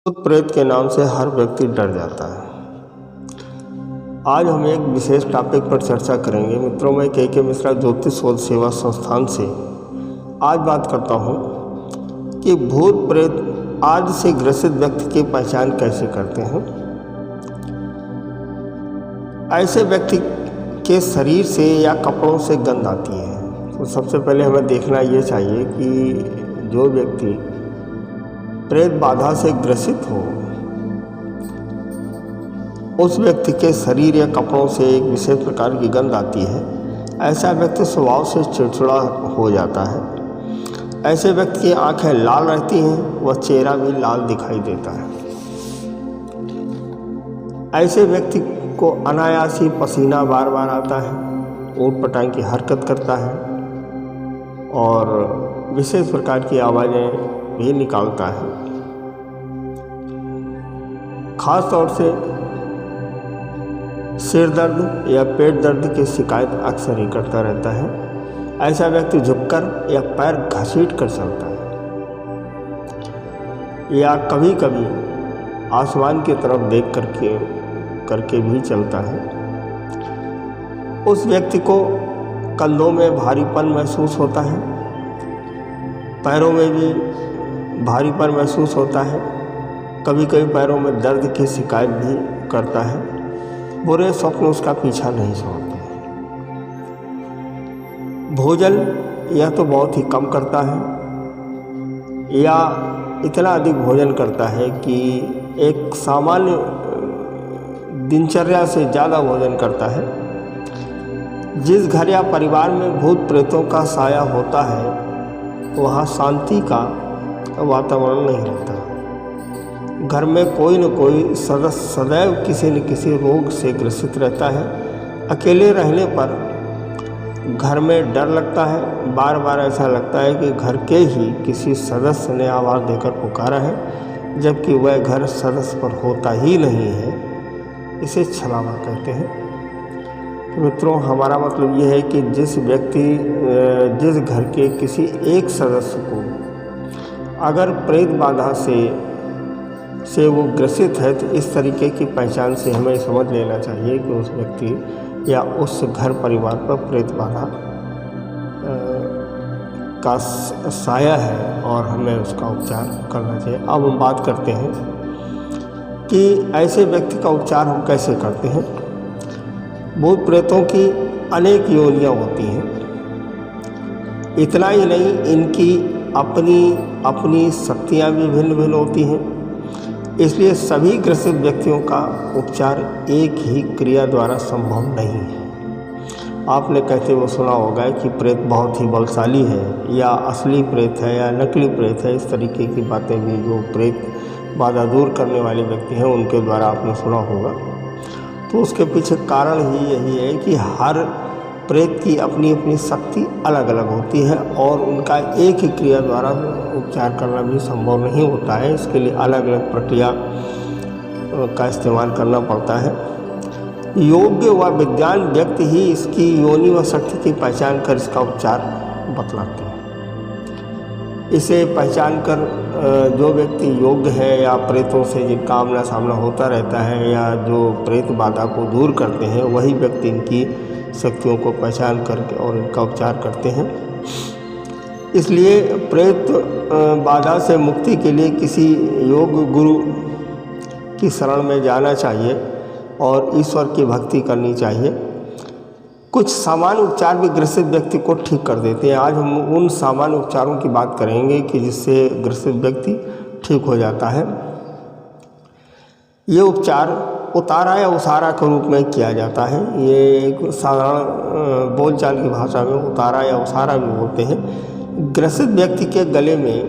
भूत प्रेत के नाम से हर व्यक्ति डर जाता है। आज हम एक विशेष टॉपिक पर चर्चा करेंगे। मित्रों, मैं के मिश्रा ज्योतिष शोध सेवा संस्थान से आज बात करता हूं कि भूत प्रेत आज से ग्रसित व्यक्ति की पहचान कैसे करते हैं। ऐसे व्यक्ति के शरीर से या कपड़ों से गंध आती है, तो सबसे पहले हमें देखना ये चाहिए कि जो व्यक्ति प्रेत बाधा से ग्रसित हो, उस व्यक्ति के शरीर या कपड़ों से एक विशेष प्रकार की गंध आती है। ऐसा व्यक्ति स्वभाव से चिड़चिड़ा हो जाता है। ऐसे व्यक्ति की आंखें लाल रहती हैं, वह चेहरा भी लाल दिखाई देता है। ऐसे व्यक्ति को अनायास ही पसीना बार बार आता है, ऊट पटांग की हरकत करता है और विशेष प्रकार की आवाज़ें भी निकालता है। खास तौर से सिर दर्द या पेट दर्द की शिकायत अक्सर ही करता रहता है। ऐसा व्यक्ति झुककर या पैर घसीट कर चलता है या कभी कभी आसमान की तरफ देख करके भी चलता है। उस व्यक्ति को कंधों में भारीपन महसूस होता है, पैरों में भी भारीपन महसूस होता है, कभी कभी पैरों में दर्द की शिकायत भी करता है। बुरे स्वप्न उसका पीछा नहीं छोड़ते। भोजन या तो बहुत ही कम करता है या इतना अधिक भोजन करता है कि एक सामान्य दिनचर्या से ज़्यादा भोजन करता है। जिस घर या परिवार में भूत प्रेतों का साया होता है, वहाँ शांति का वातावरण नहीं रहता। घर में कोई न कोई सदस्य सदैव किसी न किसी रोग से ग्रसित रहता है। अकेले रहने पर घर में डर लगता है। बार बार ऐसा लगता है कि घर के ही किसी सदस्य ने आवाज़ देकर पुकारा है, जबकि वह घर सदस्य पर होता ही नहीं है। इसे छलावा कहते हैं। तो मित्रों, हमारा मतलब यह है कि जिस घर के किसी एक सदस्य को अगर प्रेत बाधा से वो ग्रसित है, तो इस तरीके की पहचान से हमें समझ लेना चाहिए कि उस व्यक्ति या उस घर परिवार पर प्रेत बाधा का साया है और हमें उसका उपचार करना चाहिए। अब हम बात करते हैं कि ऐसे व्यक्ति का उपचार हम कैसे करते हैं। भूत प्रेतों की अनेक योनियाँ होती हैं। इतना ही नहीं, इनकी अपनी शक्तियाँ भी भिन्न भिन्न होती हैं। इसलिए सभी ग्रसित व्यक्तियों का उपचार एक ही क्रिया द्वारा संभव नहीं है। आपने कहते हुए सुना होगा कि प्रेत बहुत ही बलशाली है या असली प्रेत है या नकली प्रेत है। इस तरीके की बातें भी जो प्रेत बाधा दूर करने वाले व्यक्ति हैं उनके द्वारा आपने सुना होगा। तो उसके पीछे कारण ही यही है कि हर प्रेत की अपनी अपनी शक्ति अलग अलग होती है और उनका एक ही क्रिया द्वारा उपचार करना भी संभव नहीं होता है। इसके लिए अलग अलग प्रक्रिया का इस्तेमाल करना पड़ता है। योग्य व विद्वान व्यक्ति ही इसकी योनि व शक्ति की पहचान कर इसका उपचार बतलाते हैं। इसे पहचान कर जो व्यक्ति योग्य है या प्रेतों से जिनका आमना सामना होता रहता है या जो प्रेत बाधा को दूर करते हैं, वही व्यक्ति इनकी शक्तियों को पहचान करके और इनका उपचार करते हैं। इसलिए प्रेत बाधा से मुक्ति के लिए किसी योग गुरु की शरण में जाना चाहिए और ईश्वर की भक्ति करनी चाहिए। कुछ सामान्य उपचार भी ग्रसित व्यक्ति को ठीक कर देते हैं। आज हम उन सामान्य उपचारों की बात करेंगे कि जिससे ग्रसित व्यक्ति ठीक हो जाता है। ये उपचार उतारा या उसारा के रूप में किया जाता है। ये एक साधारण बोलचाल की भाषा में उतारा या उसारा भी बोलते हैं। ग्रसित व्यक्ति के गले में,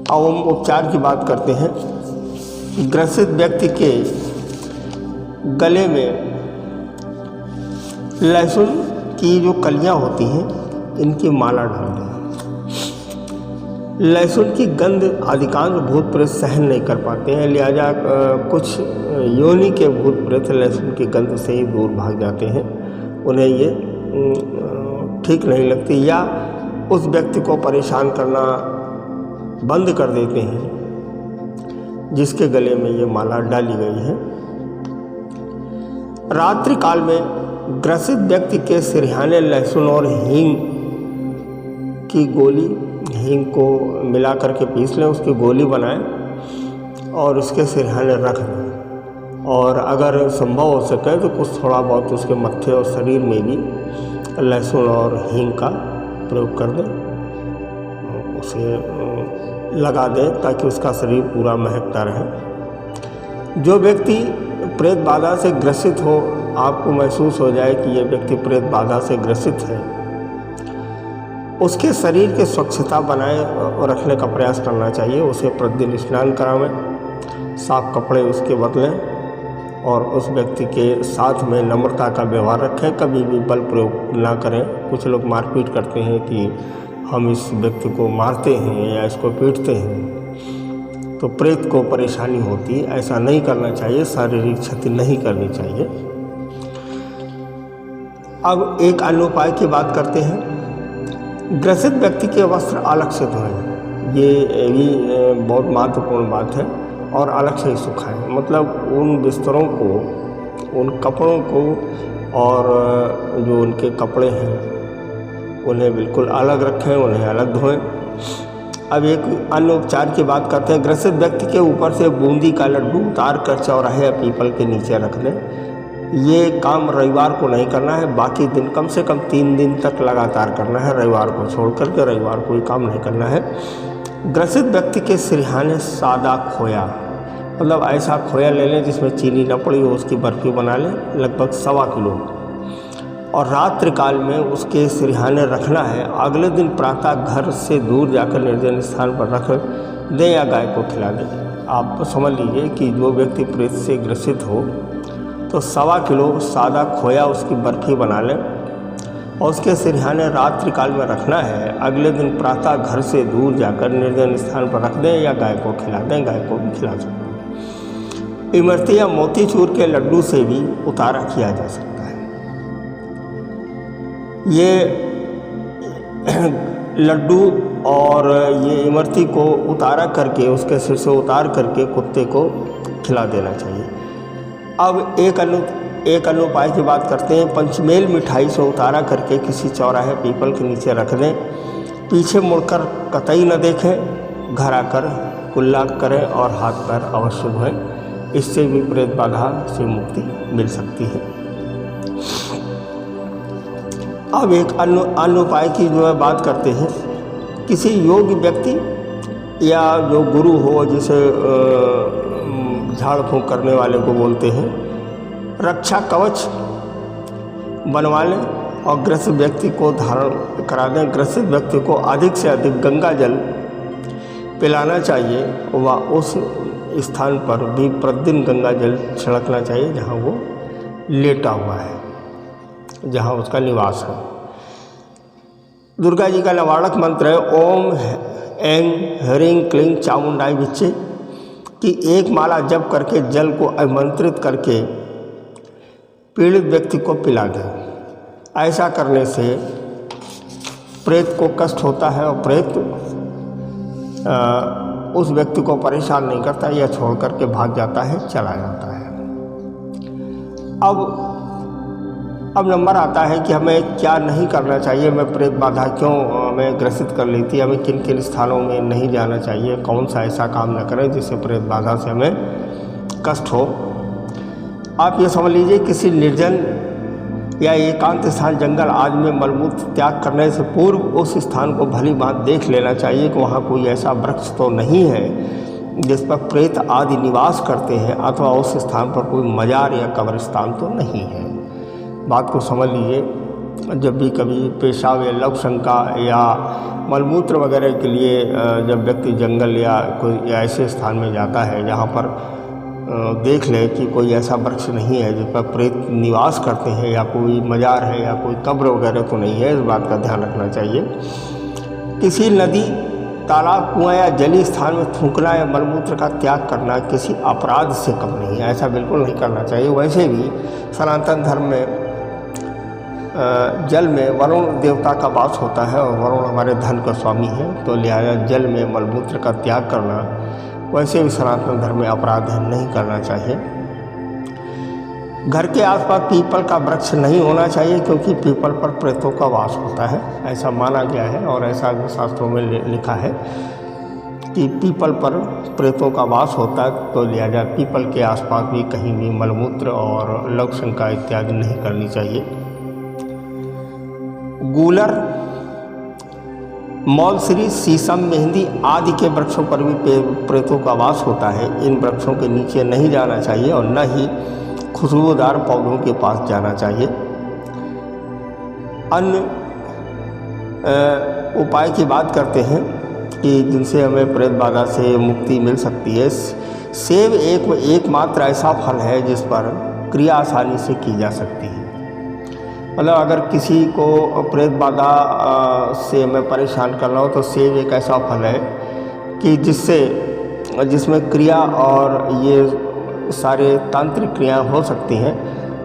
अब हम उपचार की बात करते हैं। ग्रसित व्यक्ति के गले में लहसुन की जो कलियां होती हैं, इनकी माला डाल दें। लहसुन की गंध अधिकांश भूत प्रेत सहन नहीं कर पाते हैं, लिहाजा कुछ योनि के भूत प्रेत लहसुन की गंध से ही दूर भाग जाते हैं। उन्हें ये ठीक नहीं लगती या उस व्यक्ति को परेशान करना बंद कर देते हैं। जिसके गले में ये माला डाली गई है। रात्रि काल में ग्रसित व्यक्ति के सिरहाने लहसुन और हींग की गोली, हींग को मिला करके पीस लें, उसकी गोली बनाएं और उसके सिरहाने रख दें। और अगर संभव हो सके तो कुछ थोड़ा बहुत उसके मत्थे और शरीर में भी लहसुन और हींग का प्रयोग कर दें, उसे लगा दें ताकि उसका शरीर पूरा महकता रहे। जो व्यक्ति प्रेत बाधा से ग्रसित हो, आपको महसूस हो जाए कि ये व्यक्ति प्रेत बाधा से ग्रसित है, उसके शरीर के स्वच्छता बनाए रखने का प्रयास करना चाहिए। उसे प्रतिदिन स्नान करावें, साफ कपड़े उसके बदलें और उस व्यक्ति के साथ में नम्रता का व्यवहार रखें। कभी भी बल प्रयोग ना करें। कुछ लोग मारपीट करते हैं कि हम इस व्यक्ति को मारते हैं या इसको पीटते हैं, तो प्रेत को परेशानी होती है। ऐसा नहीं करना चाहिए, शारीरिक क्षति नहीं करनी चाहिए। अब एक अन्य उपाय की बात करते हैं। ग्रसित व्यक्ति के वस्त्र अलग से धोएं, ये भी बहुत महत्वपूर्ण बात है, और अलग से ही सुखाएं। मतलब उन बिस्तरों को, उन कपड़ों को और जो उनके कपड़े हैं उन्हें बिल्कुल अलग रखें, उन्हें अलग धोएं। अब एक अन्य उपचार की बात करते हैं। ग्रसित व्यक्ति के ऊपर से बूंदी का लड्डू उतार कर चौराहे या पीपल के नीचे रख दें। ये काम रविवार को नहीं करना है, बाकी दिन कम से कम 3 दिन तक लगातार करना है। रविवार को छोड़ करके रविवार को ही काम नहीं करना है। ग्रसित व्यक्ति के सिरहाने सादा खोया, मतलब ऐसा खोया ले लें जिसमें चीनी न पड़ी हो, उसकी बर्फ़ी बना लें, लगभग 1.25 किलो, और रात्रि काल में उसके सिरहाने रखना है। अगले दिन प्रातः घर से दूर जाकर निर्जन स्थान पर रख दें या गाय को खिला दें। आप समझ लीजिए कि जो व्यक्ति प्रेत से ग्रसित हो तो 1.25 किलो सादा खोया उसकी बर्फ़ी बना लें और उसके सिरहाने रात्रि काल में रखना है। अगले दिन प्रातः घर से दूर जाकर निर्जन स्थान पर रख दें या गाय को खिला दें, गाय को भी खिला सकते हैं। इमरती या मोतीचूर के लड्डू से भी उतारा किया जा सकता है। ये लड्डू और ये इमरती को उतारा करके, उसके सिर से उतार करके कुत्ते को खिला देना चाहिए। अब एक अन्य उपाय की बात करते हैं। पंचमेल मिठाई से उतारा करके किसी चौराहे पीपल के नीचे रख दें। पीछे मुड़कर कतई न देखें, घर आकर कुल्ला करें और हाथ पैर अवश्य धोएं। इससे भी प्रेत बाधा से मुक्ति मिल सकती है। अब एक अन्य उपाय की जो है बात करते हैं। किसी योग्य व्यक्ति या जो गुरु हो, जिसे झाड़ फूंक करने वाले को बोलते हैं, रक्षा कवच बनवा लें और ग्रसित व्यक्ति को धारण करा दें। ग्रसित व्यक्ति को अधिक से अधिक गंगा जल पिलाना चाहिए व उस स्थान पर भी प्रतिदिन गंगा जल छिड़कना चाहिए जहाँ वो लेटा हुआ है, जहाँ उसका निवास है। दुर्गा जी का निवारक मंत्र है ओम ऐं ह्रीं क्लीं चामुंडाई विच्चे की एक माला जप करके जल को आमंत्रित करके पीड़ित व्यक्ति को पिला दें। ऐसा करने से प्रेत को कष्ट होता है और प्रेत उस व्यक्ति को परेशान नहीं करता या छोड़ करके भाग जाता है, चला जाता है। अब नंबर आता है कि हमें क्या नहीं करना चाहिए, हमें प्रेत बाधा क्यों हमें ग्रसित कर लेती है, हमें किन किन स्थानों में नहीं जाना चाहिए, कौन सा ऐसा काम न करें जिससे प्रेत बाधा से हमें कष्ट हो। आप ये समझ लीजिए किसी निर्जन या एकांत स्थान, जंगल आदि में मलमूत्र त्याग करने से पूर्व उस स्थान को भली बात देख लेना चाहिए कि वहाँ कोई ऐसा वृक्ष तो नहीं है जिस पर प्रेत आदि निवास करते हैं, अथवा उस स्थान पर कोई मजार या कब्रिस्तान तो नहीं है। बात को समझ लीजिए। जब भी कभी पेशाब या लव शंका या मलमूत्र वगैरह के लिए जब व्यक्ति जंगल या कोई ऐसे स्थान में जाता है जहाँ पर देख ले कि कोई ऐसा वृक्ष नहीं है जिस पर प्रेत निवास करते हैं, या कोई मजार है या कोई कब्र वगैरह तो नहीं है, इस बात का ध्यान रखना चाहिए। किसी नदी, तालाब, कुआं या जलीय स्थान में थूकना या मलमूत्र का त्याग करना किसी अपराध से कम नहीं है, ऐसा बिल्कुल नहीं करना चाहिए। वैसे भी सनातन धर्म में जल में वरुण देवता का वास होता है और वरुण हमारे धन का स्वामी है, तो लिहाजा जल में मलमूत्र का त्याग करना वैसे भी सनातन धर्म में अपराध नहीं करना चाहिए। घर के आसपास पीपल का वृक्ष नहीं होना चाहिए, क्योंकि पीपल पर प्रेतों का वास होता है, ऐसा माना गया है और ऐसा भी शास्त्रों में लिखा है कि पीपल पर प्रेतों का वास होता है। तो लिहाजा पीपल के आसपास भी कहीं भी मलमूत्र और लघुशंका इत्यादि नहीं करनी चाहिए। गूलर, मौलश्री, शीशम, मेहंदी आदि के वृक्षों पर भी प्रेतों का वास होता है। इन वृक्षों के नीचे नहीं जाना चाहिए और न ही खुशबूदार पौधों के पास जाना चाहिए। अन्य उपाय की बात करते हैं कि जिनसे हमें प्रेत बाधा से मुक्ति मिल सकती है। सेब एकमात्र ऐसा फल है जिस पर क्रिया आसानी से की जा सकती है। मतलब अगर किसी को प्रेत बाधा से हमें परेशान करना हो तो सेब एक ऐसा फल है कि जिसमें क्रिया और ये सारे तांत्रिक क्रियाएँ हो सकती हैं।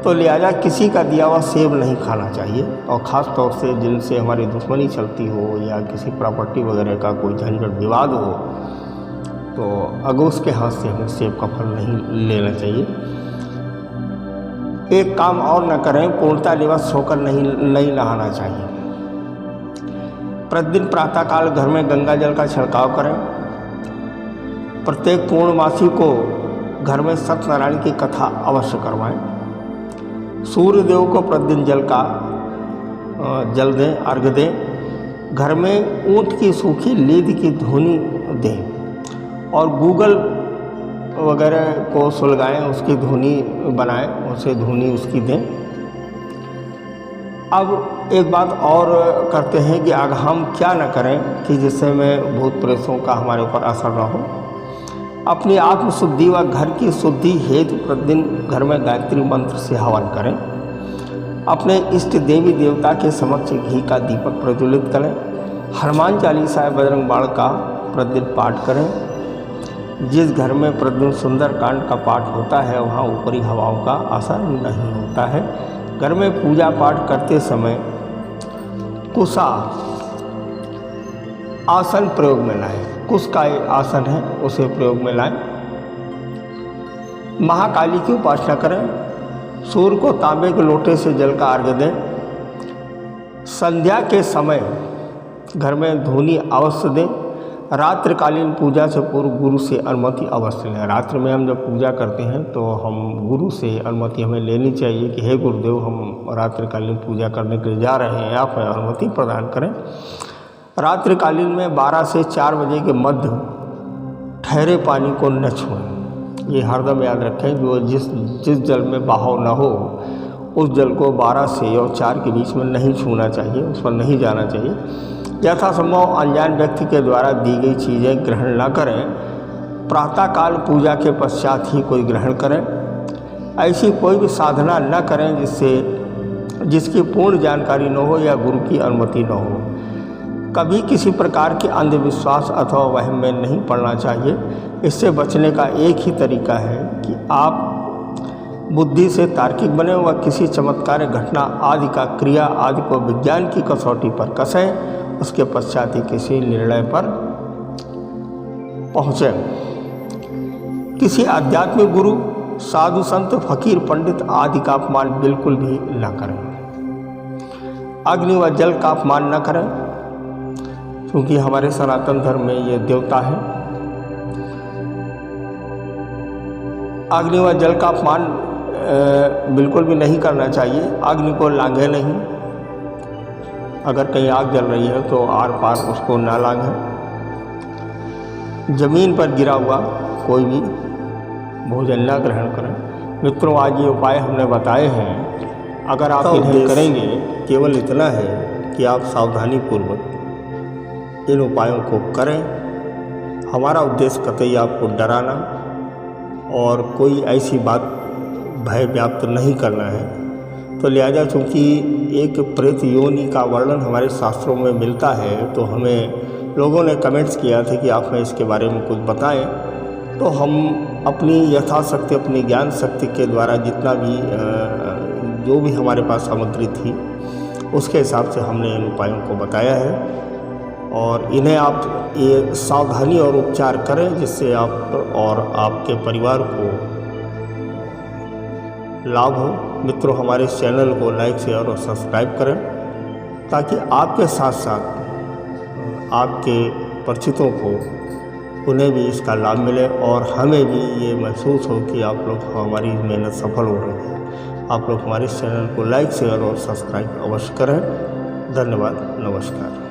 तो लिहाजा किसी का दिया हुआ सेब नहीं खाना चाहिए, और ख़ास तौर से जिनसे हमारी दुश्मनी चलती हो या किसी प्रॉपर्टी वगैरह का कोई झंझट विवाद हो, तो अगर उसके हाथ से हमें सेब का फल नहीं लेना चाहिए। एक काम और न करें, पूर्णतः निवश होकर नहीं नहाना चाहिए। प्रतिदिन प्रातःकाल घर में गंगा जल का छिड़काव करें। प्रत्येक पूर्णमासी को घर में सत्यनारायण की कथा अवश्य करवाएं। सूर्य देव को प्रतिदिन जल दें, अर्घ्य दें। घर में ऊँट की सूखी लीद की धुनी दें और गूगल वगैरह को सुलगाएं, उसकी धुनी बनाएं, उसे धुनी उसकी दें। अब एक बात और करते हैं कि आगे हम क्या न करें कि जिससे में भूत प्रेतों का हमारे ऊपर असर न हो। अपनी आत्मशुद्धि व घर की शुद्धि हेतु प्रतिदिन घर में गायत्री मंत्र से हवन करें। अपने इष्ट देवी देवता के समक्ष घी का दीपक प्रज्वलित करें। हनुमान चालीसा बजरंग बाण का प्रतिदिन पाठ करें। जिस घर में प्रतिदिन सुंदर कांड का पाठ होता है वहाँ ऊपरी हवाओं का असर नहीं होता है। घर में पूजा पाठ करते समय कुशा आसन प्रयोग में लाएं। कुश का आसन है उसे प्रयोग में लाएं। महाकाली की उपासना करें। सूर्य को तांबे के लोटे से जल का अर्घ्य दें। संध्या के समय घर में धूनी अवश्य दें। रात्रिकालीन पूजा से पूर्व गुरु से अनुमति अवश्य लें। रात्रि में हम जब पूजा करते हैं तो हम गुरु से अनुमति हमें लेनी चाहिए कि हे गुरुदेव, हम रात्रिकालीन पूजा करने के लिए जा रहे हैं, आप अनुमति प्रदान करें। रात्रिकालीन में 12 से 4 बजे के मध्य ठहरे पानी को न छुएं। ये हरदम याद रखें, जो जिस जल में बहाव न हो उस जल को 12 से और 4 के बीच में नहीं छूना चाहिए, उस पर नहीं जाना चाहिए। यथासंभव अनजान व्यक्ति के द्वारा दी गई चीज़ें ग्रहण न करें। प्रातःकाल पूजा के पश्चात ही कोई ग्रहण करें। ऐसी कोई भी साधना न करें जिसकी पूर्ण जानकारी न हो या गुरु की अनुमति न हो। कभी किसी प्रकार के अंधविश्वास अथवा वहम में नहीं पड़ना चाहिए। इससे बचने का एक ही तरीका है कि आप बुद्धि से तार्किक बने व किसी चमत्कार घटना आदि का क्रिया आदि को विज्ञान की कसौटी पर कसें। उसके पश्चात ही किसी निर्णय पर पहुँचें। किसी आध्यात्मिक गुरु, साधु संत, फकीर, पंडित आदि का अपमान बिल्कुल भी न करें। अग्नि व जल का अपमान न करें, क्योंकि हमारे सनातन धर्म में ये देवता है। अग्नि व जल का अपमान बिल्कुल भी नहीं करना चाहिए। अग्नि को लांघे नहीं। अगर कहीं आग जल रही है तो आर पार उसको ना लांघें। जमीन पर गिरा हुआ कोई भी भोजन न ग्रहण करें। मित्रों, आज ये उपाय हमने बताए हैं। अगर आप इन्हें करेंगे, केवल इतना है कि आप सावधानी पूर्वक इन उपायों को करें। हमारा उद्देश्य कतई आपको डराना और कोई ऐसी बात भय व्याप्त नहीं करना है। तो लिहाजा चूँकि एक प्रेत योनि का वर्णन हमारे शास्त्रों में मिलता है, तो हमें लोगों ने कमेंट्स किया था कि आप हमें इसके बारे में कुछ बताएं। तो हम अपनी यथाशक्ति, अपनी ज्ञान शक्ति के द्वारा जितना भी जो भी हमारे पास सामग्री थी उसके हिसाब से हमने इन उपायों को बताया है। और इन्हें आप ये सावधानी और उपचार करें जिससे आप और आपके परिवार को लाभ हो। मित्रों, हमारे इस चैनल को लाइक शेयर और सब्सक्राइब करें ताकि आपके साथ साथ आपके परिचितों को उन्हें भी इसका लाभ मिले और हमें भी ये महसूस हो कि आप लोग हमारी मेहनत सफल हो रही है। आप लोग हमारे इस चैनल को लाइक शेयर और सब्सक्राइब अवश्य करें। धन्यवाद, नमस्कार।